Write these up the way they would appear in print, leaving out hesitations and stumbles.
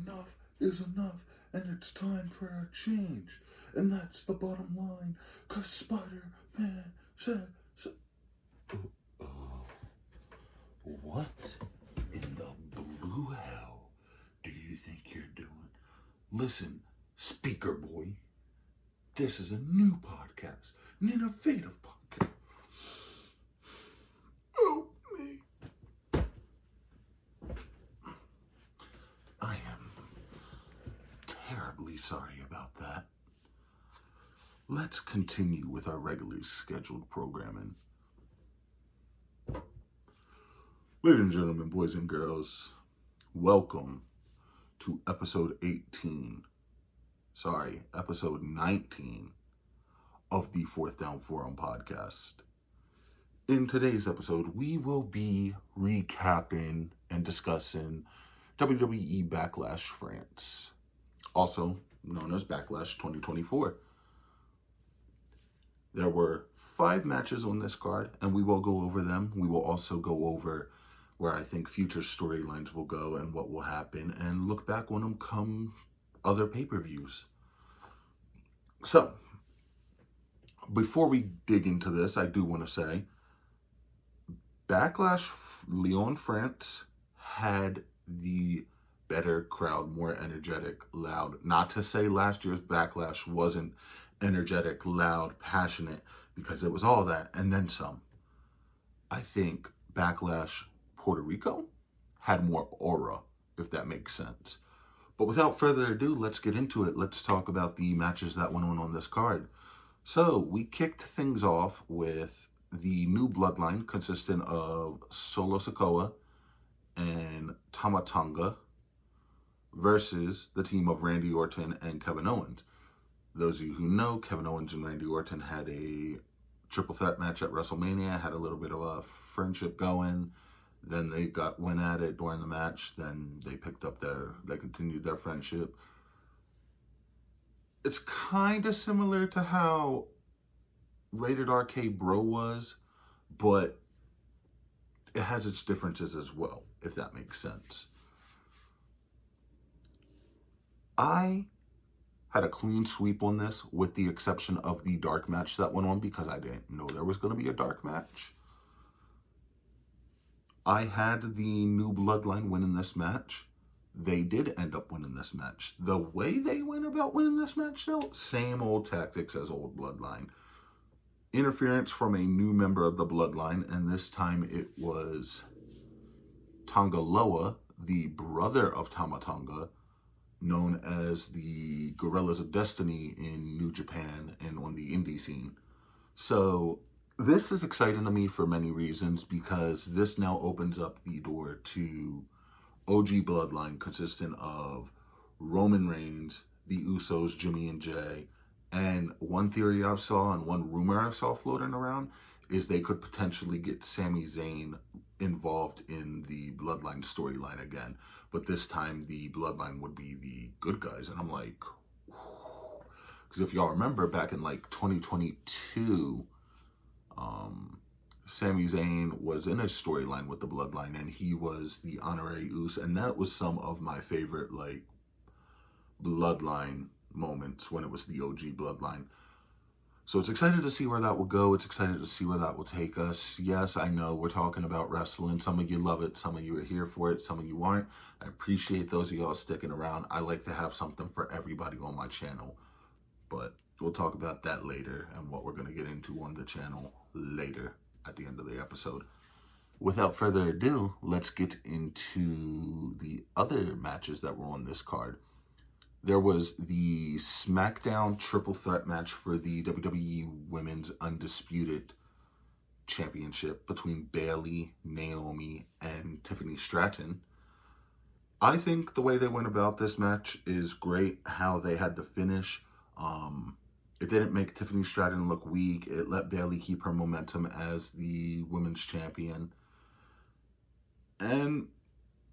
enough is enough, and it's time for a change. And that's the bottom line, 'cause Spider-Man said so. What in the blue hell do you think you're doing? Listen, speaker boy, this is a new podcast, an innovative podcast. Help me. I am terribly sorry about that. Let's continue with our regularly scheduled programming. Ladies and gentlemen, boys and girls, welcome to episode 19 of the Fourth Down Forum podcast. In today's episode, we will be recapping and discussing WWE Backlash France, also known as Backlash 2024. There were 5 matches on this card, and we will go over them. We will also go over where I think future storylines will go and what will happen, and look back on them come other pay-per-views. So, before we dig into this, I do want to say, Backlash Lyon, France had the better crowd, more energetic, loud. Not to say last year's Backlash wasn't energetic, loud, passionate, because it was all that and then some. I think Backlash Puerto Rico had more aura, if that makes sense. But without further ado, let's get into it. Let's talk about the matches that went on this card. So we kicked things off with the new bloodline consisting of Solo Sikoa and Tama Tonga versus the team of Randy Orton and Kevin Owens. Those of you who know, Kevin Owens and Randy Orton had a triple threat match at WrestleMania, had a little bit of a friendship going. Then they went at it during the match. Then they continued their friendship. It's kind of similar to how Rated RK Bro was, but it has its differences as well, if that makes sense. I had a clean sweep on this, with the exception of the dark match that went on, because I didn't know there was going to be a dark match. I had the new bloodline winning this match. They did end up winning this match. The way they went about winning this match, though, same old tactics as old bloodline. Interference from a new member of the bloodline, and this time it was Tonga Loa, the brother of Tama Tonga, known as the Gorillas of Destiny in New Japan and on the indie scene. So this is exciting to me for many reasons, because this now opens up the door to OG bloodline consisting of Roman Reigns, the Usos, Jimmy and Jay, and one theory I saw and one rumor I saw floating around is they could potentially get Sami Zayn involved in the bloodline storyline again, but this time the bloodline would be the good guys. And I'm like, because if y'all remember back in like 2022, Sami Zayn was in a storyline with the bloodline, and he was the honorary Us, and that was some of my favorite like bloodline moments when it was the OG bloodline. So it's excited to see where that will go. It's excited to see where that will take us. Yes, I know we're talking about wrestling. Some of you love it. Some of you are here for it. Some of you aren't. I appreciate those of y'all sticking around. I like to have something for everybody on my channel, but we'll talk about that later and what we're going to get into on the channel later at the end of the episode. Without further ado, let's get into the other matches that were on this card. There was the SmackDown triple threat match for the WWE Women's Undisputed Championship between Bayley, Naomi, and Tiffany Stratton. I think the way they went about this match is great, how they had the finish. It didn't make Tiffany Stratton look weak. It let Bayley keep her momentum as the women's champion. And,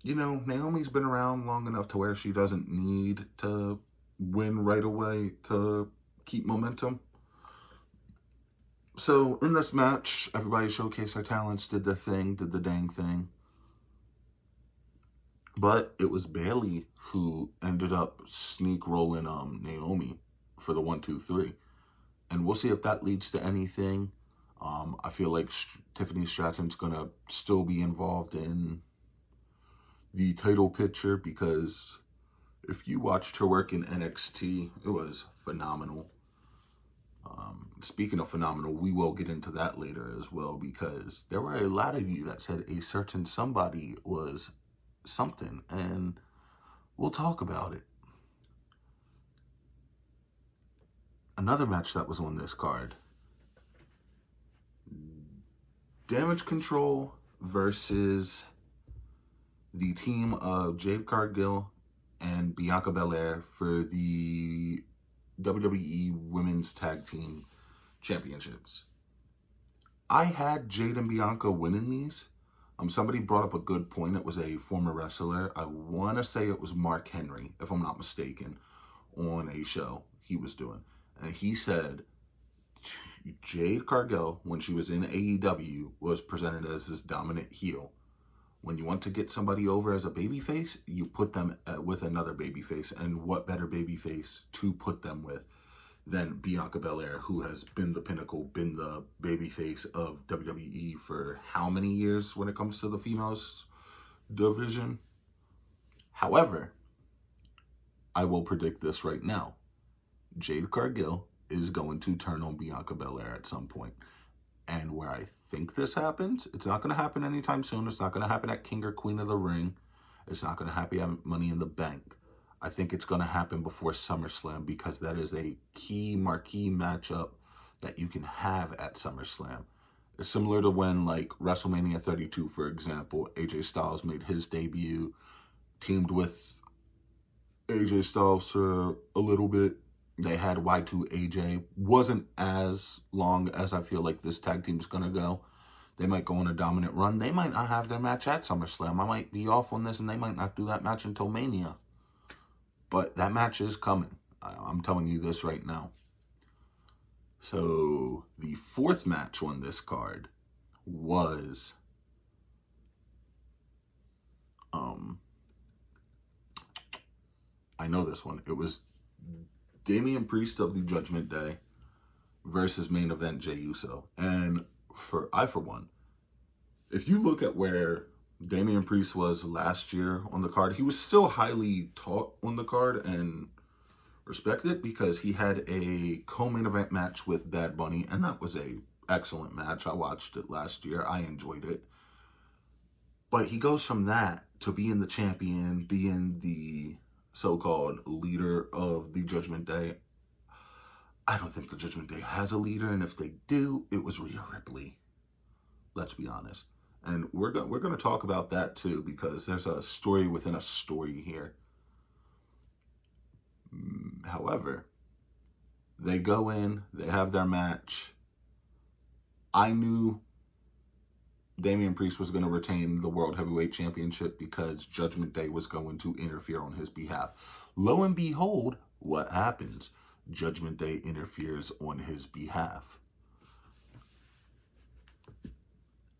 you know, Naomi's been around long enough to where she doesn't need to win right away to keep momentum. So in this match, everybody showcased their talents, did the thing, did the dang thing. But it was Bailey who ended up sneak rolling Naomi for the 1-2-3. And we'll see if that leads to anything. I feel like Tiffany Stratton's going to still be involved in the title picture, because if you watched her work in NXT, it was phenomenal. Speaking of phenomenal, we will get into that later as well, because there were a lot of you that said a certain somebody was something, and we'll talk about it. Another match that was on this card, Damage Control versus the team of Jade Cargill and Bianca Belair for the WWE Women's Tag Team Championships. I had Jade and Bianca winning these. Somebody brought up a good point. It was a former wrestler. I want to say it was Mark Henry, if I'm not mistaken, on a show he was doing. And he said Jade Cargill, when she was in AEW, was presented as this dominant heel. When you want to get somebody over as a babyface, you put them with another babyface. And what better babyface to put them with than Bianca Belair, who has been the pinnacle, been the babyface of WWE for how many years when it comes to the females division? However, I will predict this right now. Jade Cargill is going to turn on Bianca Belair at some point. And where I think this happens, it's not going to happen anytime soon. It's not going to happen at King or Queen of the Ring. It's not going to happen at Money in the Bank. I think it's going to happen before SummerSlam, because that is a key marquee matchup that you can have at SummerSlam. It's similar to when, like, WrestleMania 32, for example, AJ Styles made his debut, teamed with AJ Styles for a little bit. They had Y2AJ. Wasn't as long as I feel like this tag team is going to go. They might go on a dominant run. They might not have their match at SummerSlam. I might be off on this, and they might not do that match until Mania. But that match is coming. I'm telling you this right now. So the fourth match on this card was I know this one. It was Damian Priest of the Judgment Day versus main event Jey Uso. And for one, if you look at where Damian Priest was last year on the card, he was still highly taught on the card and respected, because he had a co-main event match with Bad Bunny, and that was a excellent match. I watched it last year. I enjoyed it. But he goes from that to being the champion, being the so-called leader of the Judgment Day. I don't think the Judgment Day has a leader, and if they do, it was Rhea Ripley. Let's be honest. And we're going to talk about that too, because there's a story within a story here. However, they go in, they have their match. I knew Damian Priest was going to retain the World Heavyweight Championship because Judgment Day was going to interfere on his behalf. Lo and behold, what happens? Judgment Day interferes on his behalf.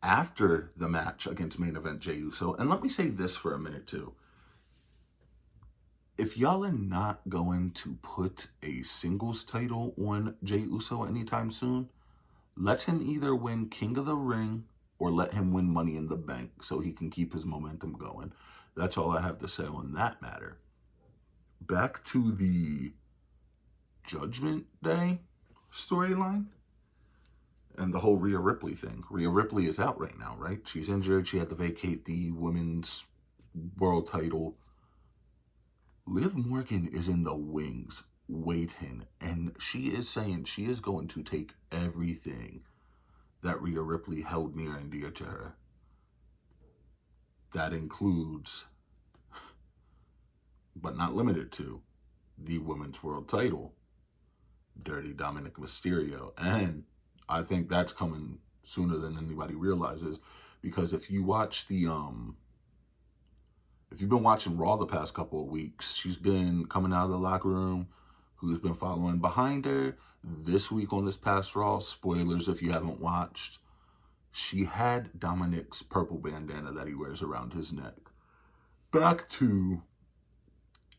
After the match against main event Jey Uso, and let me say this for a minute too. If y'all are not going to put a singles title on Jey Uso anytime soon, let him either win King of the Ring or let him win Money in the Bank so he can keep his momentum going. That's all I have to say on that matter. Back to the Judgment Day storyline and the whole Rhea Ripley thing. Rhea Ripley is out right now, right? She's injured. She had to vacate the women's world title. Liv Morgan is in the wings waiting, and she is saying she is going to take everything that Rhea Ripley held near and dear to her. That includes, but not limited to, the women's world title, Dirty Dominic Mysterio. And I think that's coming sooner than anybody realizes, because if you watch the if you've been watching Raw the past couple of weeks, she's been coming out of the locker room. Who's been following behind her? This week on this past Raw, spoilers if you haven't watched, she had Dominic's purple bandana that he wears around his neck. back to,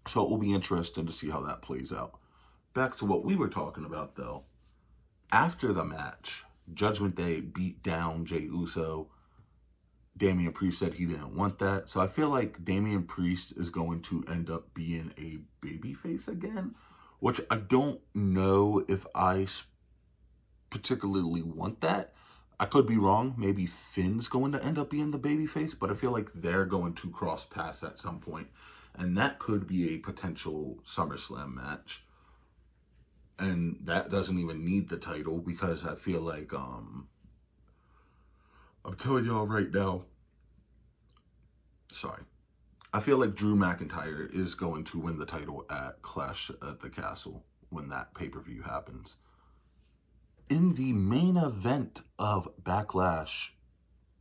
so it will be interesting to see how that plays out. Back to what we were talking about, though. After the match, Judgment Day beat down Jey Uso. Damian Priest said he didn't want that. So I feel like Damian Priest is going to end up being a babyface again, which I don't know if I particularly want that. I could be wrong. Maybe Finn's going to end up being the babyface, but I feel like they're going to cross paths at some point, and that could be a potential SummerSlam match. And that doesn't even need the title, because I feel like, I'm telling y'all right now, I feel like Drew McIntyre is going to win the title at Clash at the Castle when that pay-per-view happens. In the main event of Backlash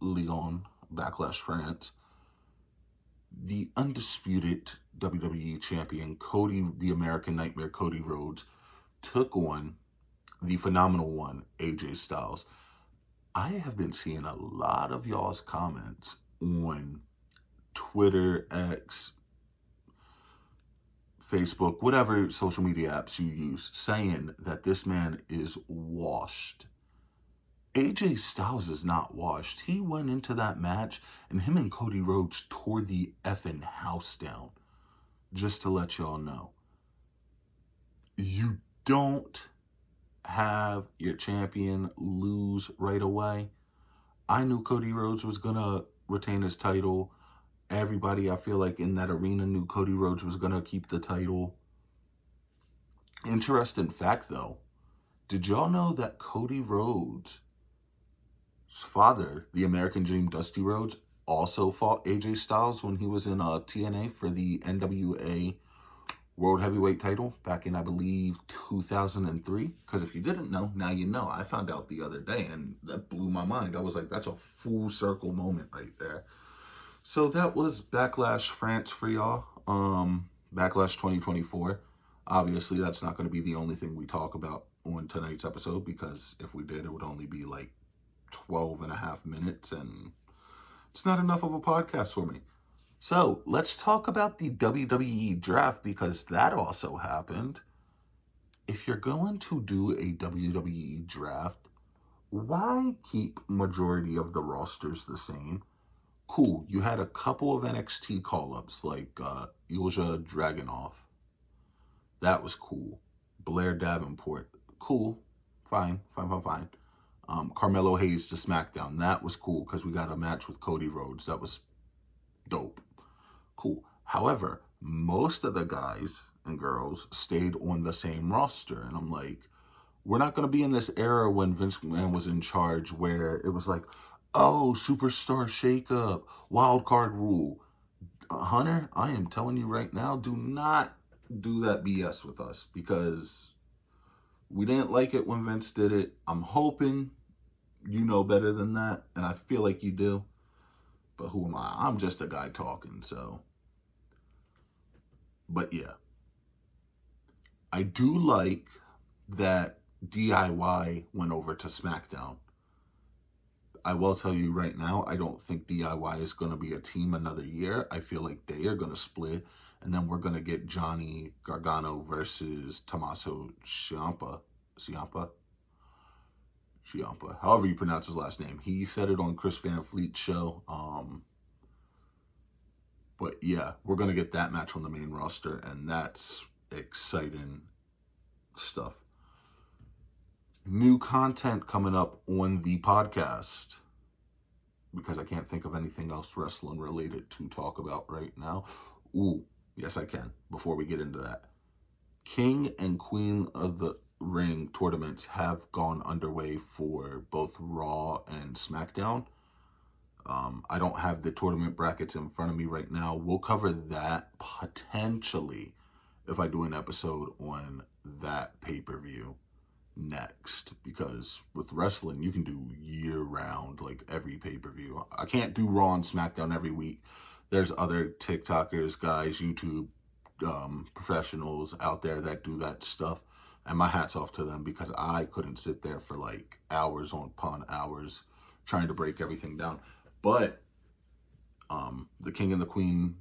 Lyon, Backlash France, the undisputed WWE champion Cody, the American Nightmare Cody Rhodes, took on the phenomenal one, AJ Styles. I have been seeing a lot of y'all's comments on Twitter, X, Facebook, whatever social media apps you use, saying that this man is washed. AJ Styles is not washed. He went into that match and him and Cody Rhodes tore the effing house down. Just to let y'all know. You don't have your champion lose right away. I knew Cody Rhodes was going to retain his title. Everybody, I feel like, in that arena knew Cody Rhodes was going to keep the title. Interesting fact, though. Did y'all know that Cody Rhodes' father, the American Dream Dusty Rhodes, also fought AJ Styles when he was in TNA for the NWA World Heavyweight title back in, I believe, 2003? Because if you didn't know, now you know. I found out the other day, and that blew my mind. I was like, that's a full circle moment right there. So that was Backlash France for y'all. Backlash 2024. Obviously, that's not going to be the only thing we talk about on tonight's episode, because if we did, it would only be like 12 and a half minutes, and it's not enough of a podcast for me. So let's talk about the WWE draft, because that also happened. If you're going to do a WWE draft, why keep majority of the rosters the same? Cool, you had a couple of NXT call-ups, like Ilja Dragunov. That was cool. Blair Davenport. Cool. Fine. Carmelo Hayes to SmackDown. That was cool, because we got a match with Cody Rhodes. That was dope. Cool. However, most of the guys and girls stayed on the same roster. And I'm like, we're not going to be in this era when Vince McMahon was in charge, where it was like, oh, superstar shakeup, wild card rule. Hunter, I am telling you right now, do not do that BS with us, because we didn't like it when Vince did it. I'm hoping you know better than that, and I feel like you do. But who am I? I'm just a guy talking, so. But yeah. I do like that DIY went over to SmackDown. I will tell you right now, I don't think DIY is going to be a team another year. I feel like they are going to split, and then we're going to get Johnny Gargano versus Tommaso Ciampa. However you pronounce his last name. He said it on Chris Van Fleet's show. But yeah, we're going to get that match on the main roster, and that's exciting stuff. New content coming up on the podcast, because I can't think of anything else wrestling related to talk about right now. Ooh, yes I can, before we get into that. King and Queen of the Ring tournaments have gone underway for both Raw and SmackDown. I don't have the tournament brackets in front of me right now. We'll cover that potentially if I do an episode on that pay-per-view next, because with wrestling you can do year-round, like every pay-per-view. I can't do Raw and SmackDown every week. There's other TikTokers, guys, YouTube professionals out there that do that stuff, and my hat's off to them, because I couldn't sit there for like hours upon hours trying to break everything down. But the King and the Queen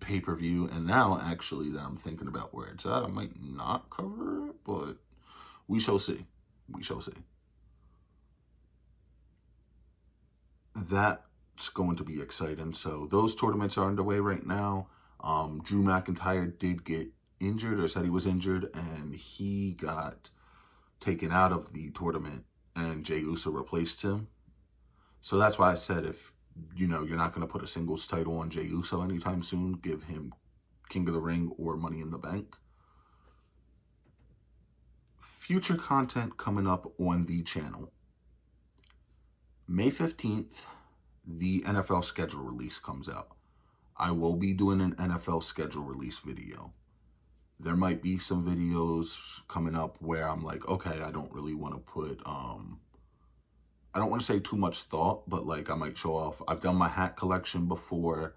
pay-per-view. And now, actually, that I'm thinking about where it's at, I might not cover it, but we shall see. We shall see. That's going to be exciting. So those tournaments are underway right now. Drew McIntyre did get injured, or said he was injured, and he got taken out of the tournament, and Jey Uso replaced him. So that's why I said, if you're not going to put a singles title on Jey Uso anytime soon, give him King of the Ring or Money in the Bank. Future content coming up on the channel. May 15th, the NFL schedule release comes out. I will be doing an NFL schedule release video. There might be some videos coming up where I'm like, okay, I don't really want to put, I don't want to say too much thought, but like I might show off. I've done my hat collection before.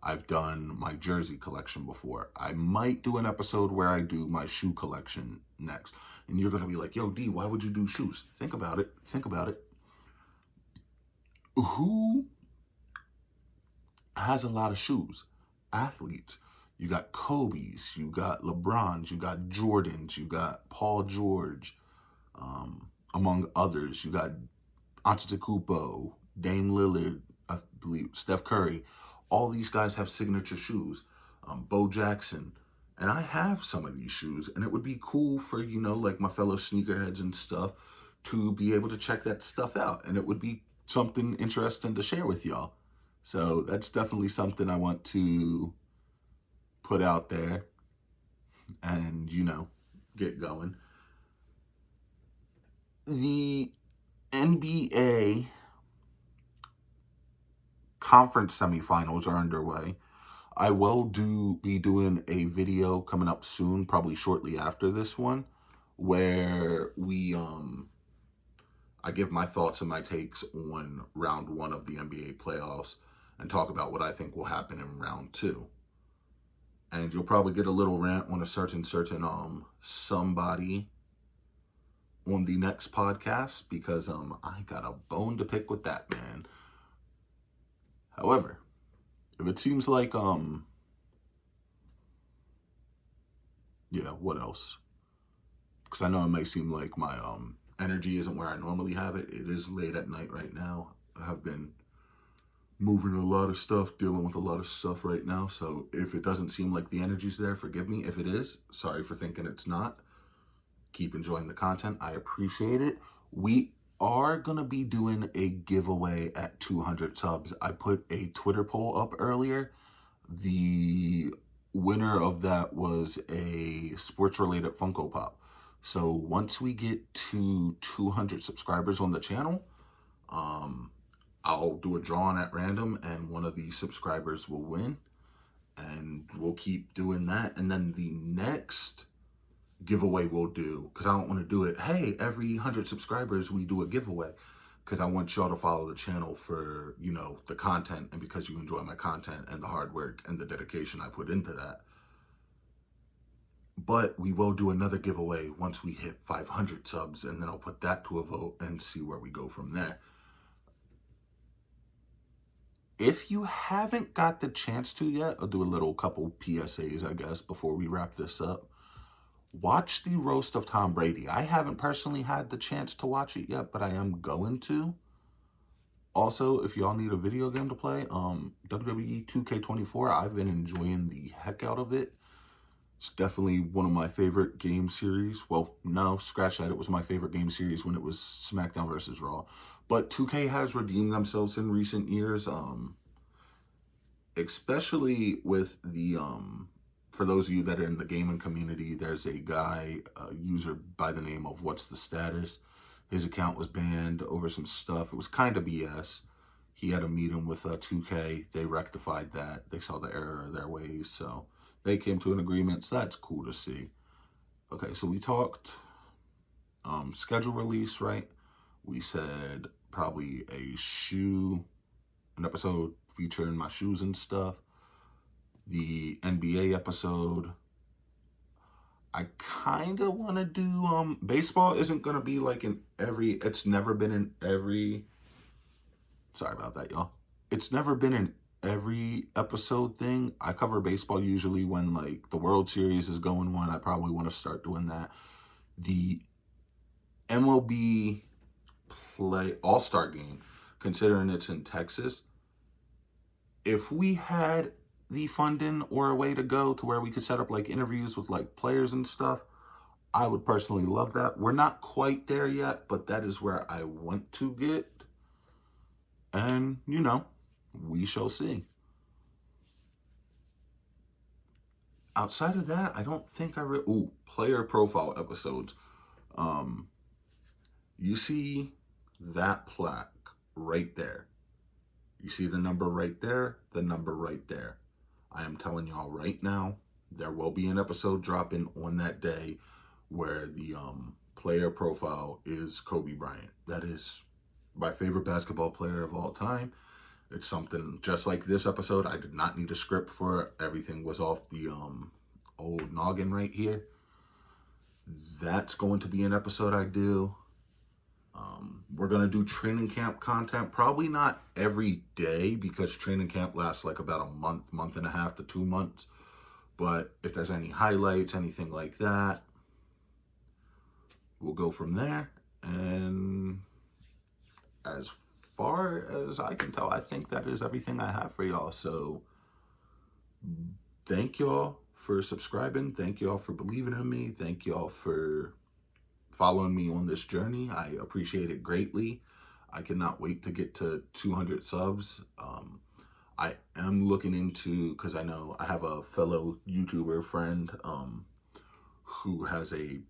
I've done my jersey collection before. I might do an episode where I do my shoe collection next. And you're going to be like, yo, D, why would you do shoes? Think about it. Think about it. Who has a lot of shoes? Athletes. You got Kobe's, you got LeBron's, you got Jordan's, you got Paul George, among others. You got Antetokounmpo, Dame Lillard, I believe, Steph Curry. All these guys have signature shoes. Bo Jackson. And I have some of these shoes, and it would be cool for, like my fellow sneakerheads and stuff to be able to check that stuff out. And it would be something interesting to share with y'all. So that's definitely something I want to put out there and, get going. The NBA conference semifinals are underway. I will be doing a video coming up soon, probably shortly after this one, where I give my thoughts and my takes on round 1 of the NBA playoffs and talk about what I think will happen in round 2. And you'll probably get a little rant on a certain somebody on the next podcast, because I got a bone to pick with that man. However, if it seems like what else? Because I know it might seem like my energy isn't where I normally have it. It is late at night right now. I have been moving a lot of stuff, dealing with a lot of stuff right now. So if it doesn't seem like the energy's there, forgive me. If it is, sorry for thinking it's not. Keep enjoying the content. I appreciate it. We are going to be doing a giveaway at 200 subs. I put a Twitter poll up earlier. The winner of that was a sports-related Funko Pop. So once we get to 200 subscribers on the channel, I'll do a drawing at random, and one of the subscribers will win. And we'll keep doing that. And then the next giveaway we'll do, because I don't want to do it, hey, every 100 subscribers we do a giveaway, because I want y'all to follow the channel for, the content, and because you enjoy my content and the hard work and the dedication I put into that. But we will do another giveaway once we hit 500 subs, and then I'll put that to a vote and see where we go from there. If you haven't got the chance to yet, I'll do a little couple PSAs, I guess, before we wrap this up. Watch the roast of Tom Brady. I haven't personally had the chance to watch it yet, but I am going to. Also, if y'all need a video game to play, WWE 2K24, I've been enjoying the heck out of it. It's definitely one of my favorite game series. Well, no, scratch that. It was my favorite game series when it was SmackDown versus Raw. But 2K has redeemed themselves in recent years, especially with the, for those of you that are in the gaming community, there's a guy, a user by the name of What's the Status. His account was banned over some stuff. It was kind of BS. He had a meeting with 2K. They rectified that. They saw the error of their ways, so they came to an agreement. So that's cool to see. Okay, so we talked schedule release, right? We said probably an episode featuring my shoes and stuff. The NBA episode. I kind of want to do, baseball isn't going to be like it's never been in every, sorry about that, y'all. It's never been in every episode thing. I cover baseball usually when like the World Series is going on. I probably want to start doing that. The MLB play All-Star game, considering it's in Texas, if we had the funding or a way to go to where we could set up like interviews with like players and stuff, I would personally love that. We're not quite there yet, but that is where I want to get. And, we shall see. Outside of that, I don't think player profile episodes. You see that plaque right there. You see the number right there, the number right there. I am telling y'all right now, there will be an episode dropping on that day where the player profile is Kobe Bryant. That is my favorite basketball player of all time. It's something just like this episode. I did not need a script for it. Everything was off the old noggin right here. That's going to be an episode I do. We're going to do training camp content, probably not every day because training camp lasts like about a month and a half to 2 months. But if there's any highlights, anything like that, we'll go from there. And as far as I can tell, I think that is everything I have for y'all. So thank y'all for subscribing. Thank y'all for believing in me. Thank y'all for following me on this journey. I appreciate it greatly. I cannot wait to get to 200 subs. I am looking into, because I know I have a fellow YouTuber friend who has a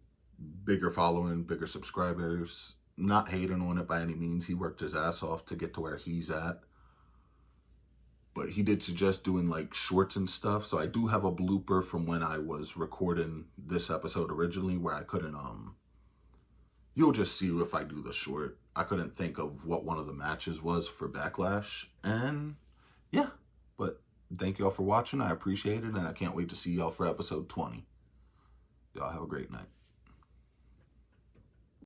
bigger following, bigger subscribers. Not hating on it by any means. He worked his ass off to get to where he's at. But he did suggest doing like shorts and stuff. So I do have a blooper from when I was recording this episode originally where I couldn't, you'll just see if I do the short. I couldn't think of what one of the matches was for Backlash. And yeah, but thank y'all for watching. I appreciate it. And I can't wait to see y'all for episode 20. Y'all have a great night.